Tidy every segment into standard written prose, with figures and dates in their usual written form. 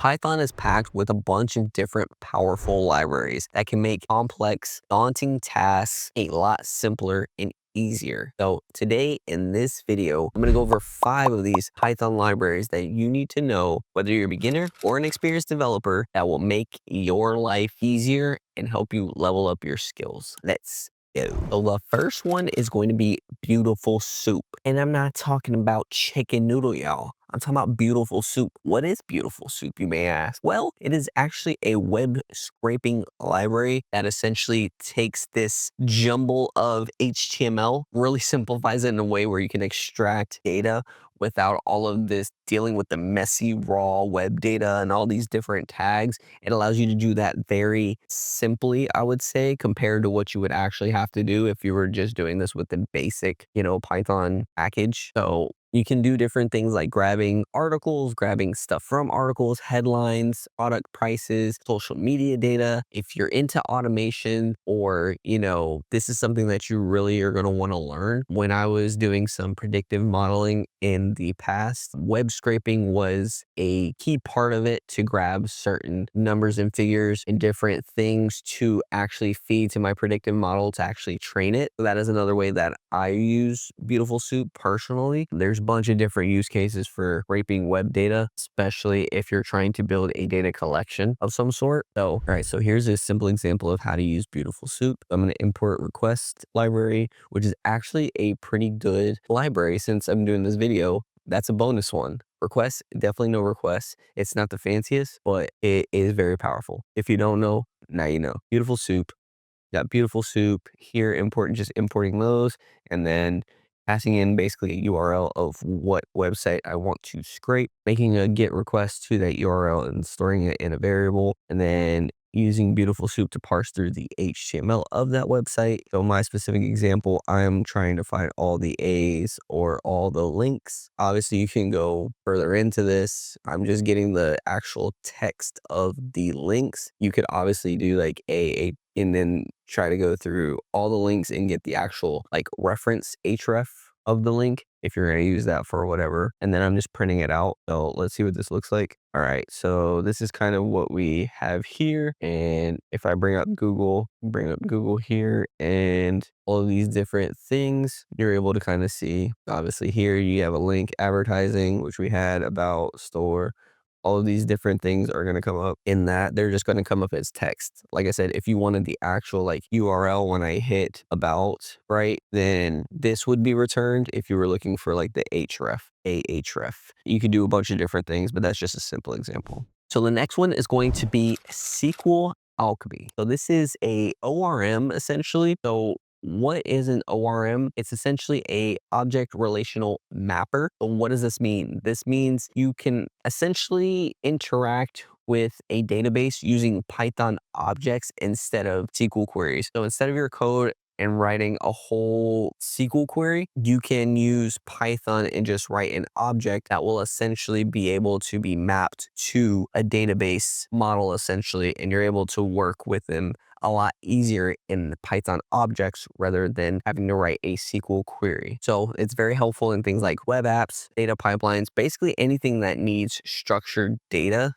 Python is packed with a bunch of different powerful libraries that can make complex, daunting tasks a lot simpler and easier. So today in this video, I'm going to go over 5 of these Python libraries that you need to know, whether you're a beginner or an experienced developer, that will make your life easier and help you level up your skills. Let's go. So the first one is going to be Beautiful Soup. And I'm not talking about chicken noodle, y'all. I'm talking about Beautiful Soup. What is Beautiful Soup, you may ask? Well, it is actually a web scraping library that essentially takes this jumble of HTML, really simplifies it in a way where you can extract data without all of this dealing with the messy raw web data and all these different tags. It allows you to do that very simply, I would say, compared to what you would actually have to do if you were just doing this with the basic, Python package. So you can do different things like grabbing articles, grabbing stuff from articles, headlines, product prices, social media data. If you're into automation or, this is something that you really are going to want to learn. When I was doing some predictive modeling in the past, web scraping was a key part of it to grab certain numbers and figures and different things to actually feed to my predictive model to actually train it. So that is another way that I use Beautiful Soup personally. There's a bunch of different use cases for scraping web data, especially if you're trying to build a data collection of some sort. So, all right, so here's a simple example of how to use Beautiful Soup. I'm going to import request library, which is actually a pretty good library since I'm doing this video. That's a bonus one. Requests, definitely no requests. It's not the fanciest, but it is very powerful. If you don't know, now you know. Beautiful Soup. Got Beautiful Soup here, just importing those, and then passing in basically a URL of what website I want to scrape, making a GET request to that URL and storing it in a variable, and then using Beautiful Soup to parse through the HTML of that website. So my specific example, I'm trying to find all the A's or all the links. Obviously, you can go further into this. I'm just getting the actual text of the links. You could obviously do like a and then try to go through all the links and get the actual like reference href of the link if you're going to use that for whatever. And then I'm just printing it out. So let's see what this looks like. All right, so this is kind of what we have here. And if I bring up Google here and all of these different things, you're able to kind of see, obviously here you have a link, advertising, which we had, about, store. All of these different things are going to come up in that. They're just going to come up as text. Like I said, if you wanted the actual like URL when I hit about, right, then this would be returned if you were looking for like the href. You could do a bunch of different things, but that's just a simple example. So the next one is going to be SQL Alchemy. So this is a ORM essentially. So what is an ORM? It's essentially a object relational mapper. So what does this mean? This means you can essentially interact with a database using Python objects instead of SQL queries. So instead of your code and writing a whole SQL query, you can use Python and just write an object that will essentially be able to be mapped to a database model essentially, and you're able to work with them a lot easier in Python objects rather than having to write a SQL query. So it's very helpful in things like web apps, data pipelines, basically anything that needs structured data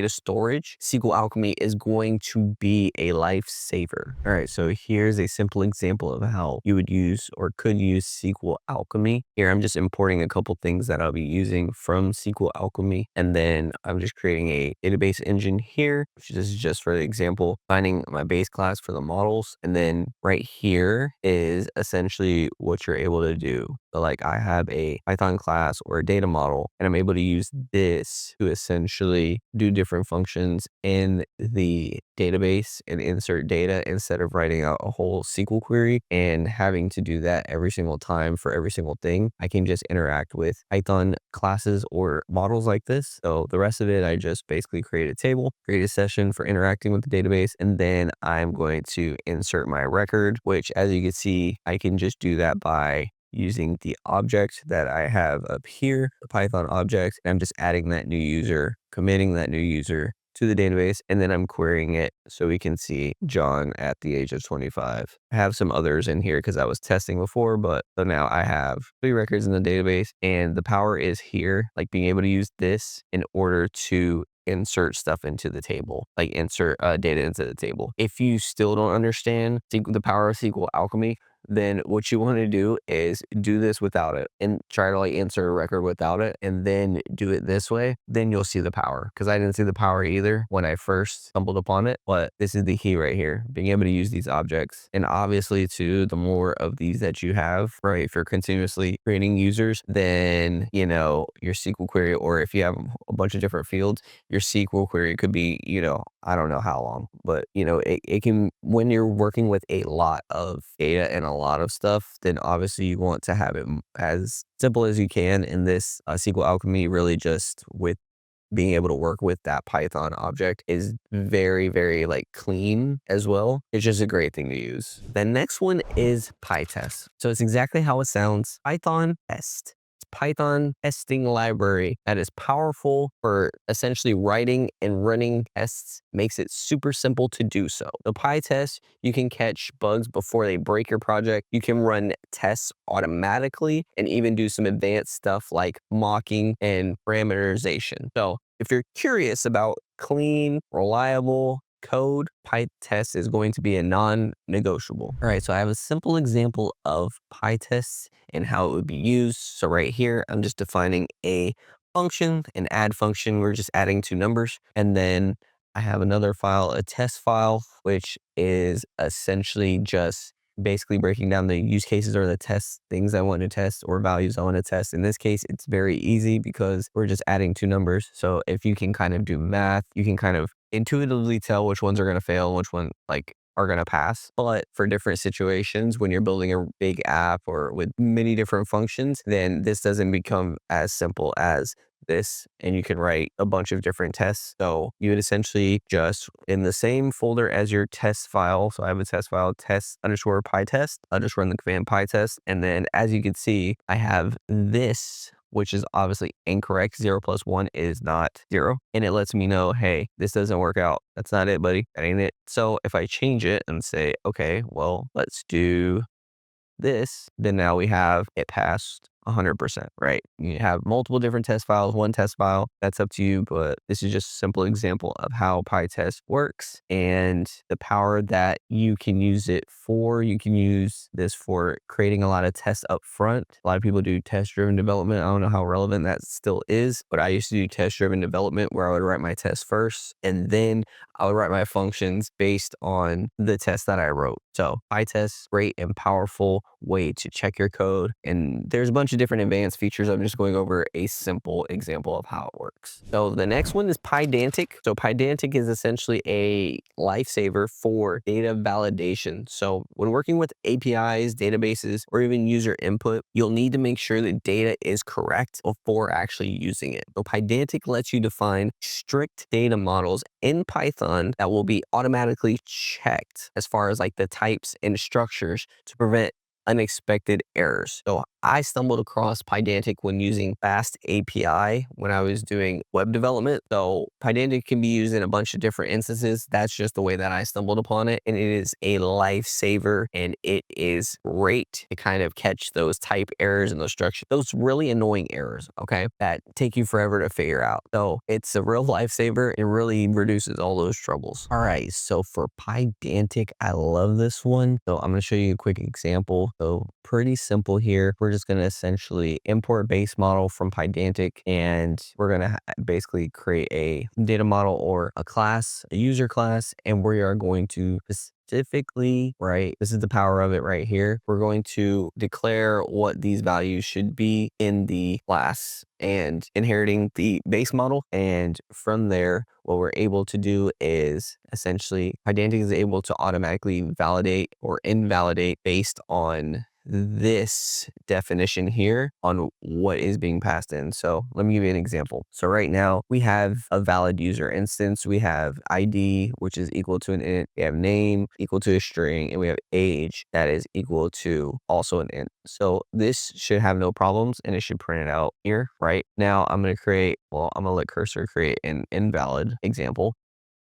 storage. SQL Alchemy is going to be a lifesaver. All right, so here's a simple example of how you would use or could use SQL Alchemy. Here I'm just importing a couple things that I'll be using from SQL Alchemy, and then I'm just creating a database engine here, which is just for the example, finding my base class for the models. And then right here is essentially what you're able to do. So like I have a Python class or a data model, and I'm able to use this to essentially do different functions in the database and insert data instead of writing out a whole SQL query and having to do that every single time for every single thing. I can just interact with Python classes or models like this. So the rest of it, I just basically create a table, create a session for interacting with the database, and then I'm going to insert my record, which as you can see, I can just do that by using the object that I have up here, the Python object. And I'm just adding that new user, committing that new user to the database, and then I'm querying it so we can see John at the age of 25. I have some others in here because I was testing before, but so now I have 3 records in the database, and the power is here, like being able to use this in order to insert stuff into the table, like insert data into the table. If you still don't understand the power of SQL alchemy, then what you want to do is do this without it and try to like insert a record without it and then do it this way. Then you'll see the power, because I didn't see the power either when I first stumbled upon it. But this is the key right here, being able to use these objects. And obviously too, the more of these that you have, right, if you're continuously creating users, then you know your SQL query, or if you have a bunch of different fields, your SQL query could be, you know, I don't know how long, but you know, it can, when you're working with a lot of data and a lot of stuff, then obviously you want to have it as simple as you can. And this SQL alchemy really just with being able to work with that Python object is very, very like clean as well. It's just a great thing to use. The next one is PyTest. So it's exactly how it sounds. Python test. Python testing library that is powerful for essentially writing and running tests, makes it super simple to do so. The PyTest, you can catch bugs before they break your project. You can run tests automatically and even do some advanced stuff like mocking and parameterization. So if you're curious about clean, reliable code, PyTest is going to be a non-negotiable. All right, so I have a simple example of PyTest and how it would be used. So right here, I'm just defining a function, an add function. We're just adding two numbers. And then I have another file, a test file, which is essentially just basically breaking down the use cases or the test things I want to test or values I want to test. In this case, it's very easy because we're just adding two numbers. So if you can kind of do math, you can kind of intuitively tell which ones are going to fail, which one like are going to pass. But for different situations, when you're building a big app or with many different functions, then this doesn't become as simple as this, and you can write a bunch of different tests. So you would essentially just in the same folder as your test file. So I have a test file, test underscore PyTest. I'll just run the command PyTest. And then as you can see, I have this, which is obviously incorrect. 0 plus 1 is not 0. And it lets me know, hey, this doesn't work out. That's not it, buddy. That ain't it. So if I change it and say, okay, well, let's do this, then now we have it passed 100%, right? You have multiple different test files, one test file, that's up to you, but this is just a simple example of how PyTest works and the power that you can use it for. You can use this for creating a lot of tests up front. A lot of people do test-driven development. I don't know how relevant that still is, but I used to do test-driven development where I would write my tests first, and then I would write my functions based on the test that I wrote. So PyTest, great and powerful way to check your code. And there's a bunch of different advanced features. I'm just going over a simple example of how it works. So the next one is Pydantic. So Pydantic is essentially a lifesaver for data validation. So when working with APIs, databases, or even user input, you'll need to make sure the data is correct before actually using it. So Pydantic lets you define strict data models in Python that will be automatically checked as far as like the types and structures to prevent unexpected errors. So I stumbled across Pydantic when using Fast API when I was doing web development. So Pydantic can be used in a bunch of different instances. That's just the way that I stumbled upon it. And it is a lifesaver, and it is great to kind of catch those type errors and those structure, those really annoying errors, okay, that take you forever to figure out. So it's a real lifesaver. It really reduces all those troubles. All right, so for Pydantic, I love this one. So I'm going to show you a quick example. So pretty simple here. We're just going to essentially import base model from Pydantic, and we're going to basically create a data model or a class, a user class, and we are going to specifically, right, this is the power of it right here. We're going to declare what these values should be in the class and inheriting the base model. And from there, what we're able to do is essentially Pydantic is able to automatically validate or invalidate based on this definition here on what is being passed in. So let me give you an example. So right now we have a valid user instance. We have ID, which is equal to an int. We have name equal to a string, and we have age that is equal to also an int. So this should have no problems, and it should print it out here. Right now I'm going to create, well, I'm going to let cursor create an invalid example.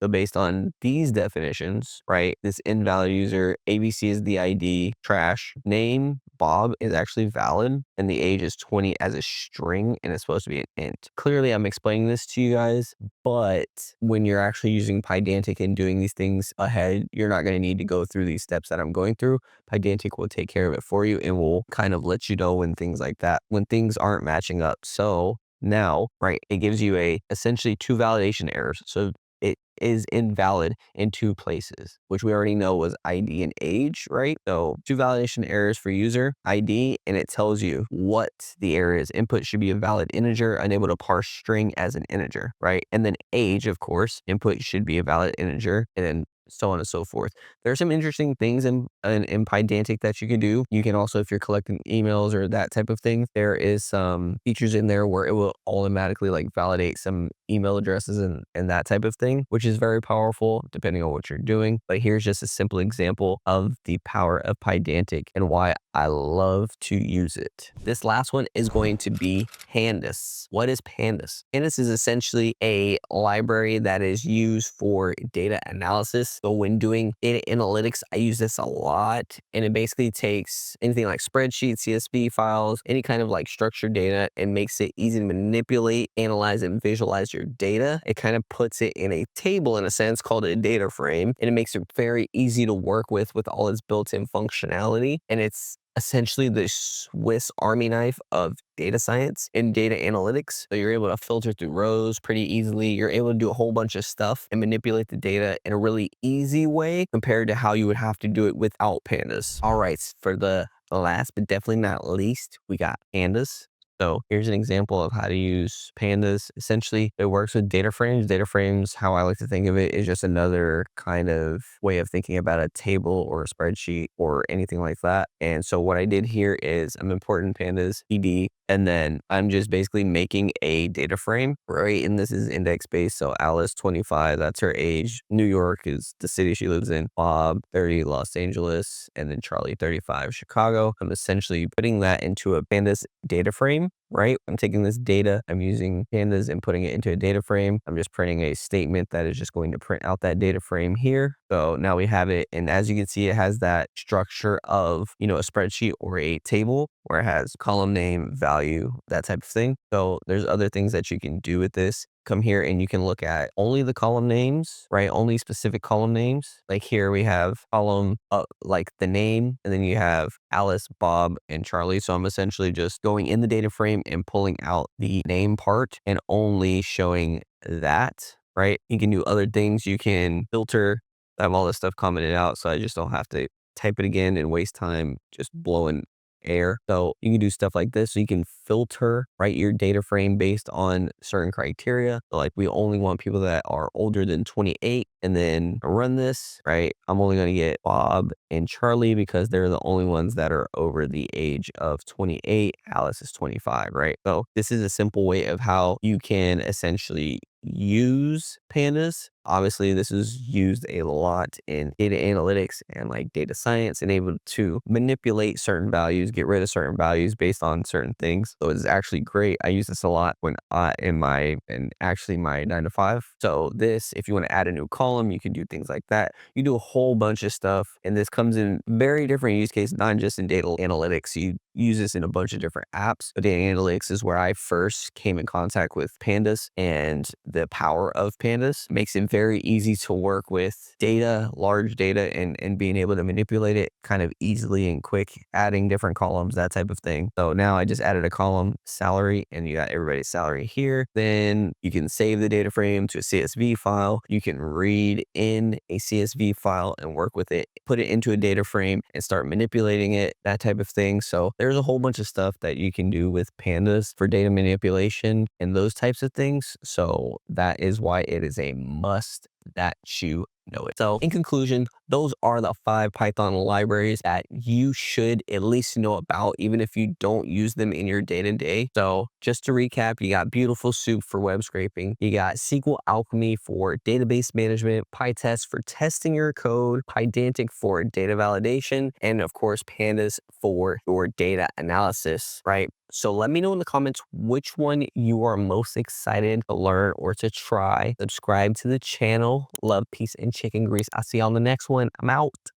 So based on these definitions, right, this invalid user, ABC is the ID, trash, name, Bob is actually valid, and the age is 20 as a string, and it's supposed to be an int. Clearly, I'm explaining this to you guys, but when you're actually using Pydantic and doing these things ahead, you're not going to need to go through these steps that I'm going through. Pydantic will take care of it for you and will kind of let you know when things like that, when things aren't matching up. So now, right, it gives you essentially two validation errors. So it is invalid in two places, which we already know was ID and age, right? So two validation errors for user ID, and it tells you what the error is. Input should be a valid integer, unable to parse string as an integer, right? And then age, of course, input should be a valid integer, and then so on and so forth. There are some interesting things in Pydantic that you can do. You can also, if you're collecting emails or that type of thing, there is some features in there where it will automatically like validate some email addresses and that type of thing, which is very powerful depending on what you're doing. But here's just a simple example of the power of Pydantic and why I love to use it. This last one is going to be Pandas. What is Pandas? Pandas is essentially a library that is used for data analysis. So when doing data analytics, I use this a lot, and it basically takes anything like spreadsheets, CSV files, any kind of like structured data, and makes it easy to manipulate, analyze, and visualize your data. It kind of puts it in a table in a sense called a data frame, and it makes it very easy to work with all its built-in functionality. And it's essentially the Swiss Army knife of data science and data analytics. So you're able to filter through rows pretty easily. You're able to do a whole bunch of stuff and manipulate the data in a really easy way compared to how you would have to do it without Pandas. All right, for the last but definitely not least, we got Pandas. So here's an example of how to use Pandas. Essentially, it works with data frames. Data frames, how I like to think of it, is just another kind of way of thinking about a table or a spreadsheet or anything like that. And so what I did here is I'm importing Pandas PD, and then I'm just basically making a data frame, right? And this is index based. So Alice, 25, that's her age. New York is the city she lives in. Bob, 30, Los Angeles. And then Charlie, 35, Chicago. I'm essentially putting that into a Pandas data frame, right? I'm taking this data, I'm using Pandas and putting it into a data frame. I'm just printing a statement that is just going to print out that data frame here. So now we have it. And as you can see, it has that structure of, a spreadsheet or a table where it has column name, value, that type of thing. So there's other things that you can do with this. Come here and you can look at only the column names, right? Only specific column names. Like here we have column, like the name, and then you have Alice, Bob, and Charlie. So I'm essentially just going in the data frame and pulling out the name part and only showing that, right? You can do other things. You can filter. I have all this stuff commented out, so I just don't have to type it again and waste time just blowing air. So you can do stuff like this. So you can filter, right, your data frame based on certain criteria. So like we only want people that are older than 28, and then run this, right? I'm only going to get Bob and Charlie because they're the only ones that are over the age of 28. Alice is 25, right? So this is a simple way of how you can essentially use Pandas. Obviously, this is used a lot in data analytics and like data science, and able to manipulate certain values, get rid of certain values based on certain things. So it's actually great. I use this a lot when actually my 9 to 5. So this, if you want to add a new column, you can do things like that. You do a whole bunch of stuff, and this comes in very different use cases, not just in data analytics. You use this in a bunch of different apps. But data analytics is where I first came in contact with Pandas, and the power of Pandas makes it very easy to work with data, large data, and being able to manipulate it kind of easily and quick, adding different columns, that type of thing. So now I just added a column, salary, and you got everybody's salary here. Then you can save the data frame to a CSV file. You can read in a CSV file and work with it, put it into a data frame and start manipulating it, that type of thing. So there's a whole bunch of stuff that you can do with Pandas for data manipulation and those types of things. So that is why it is a must that you know it. So in conclusion, those are the 5 Python libraries that you should at least know about, even if you don't use them in your day-to-day. So just to recap, you got Beautiful Soup for web scraping, you got SQL Alchemy for database management, PyTest for testing your code, Pydantic for data validation, and of course Pandas for your data analysis, right? So let me know in the comments which one you are most excited to learn or to try. Subscribe to the channel. Love, peace, and chicken grease. I'll see you on the next one. I'm out.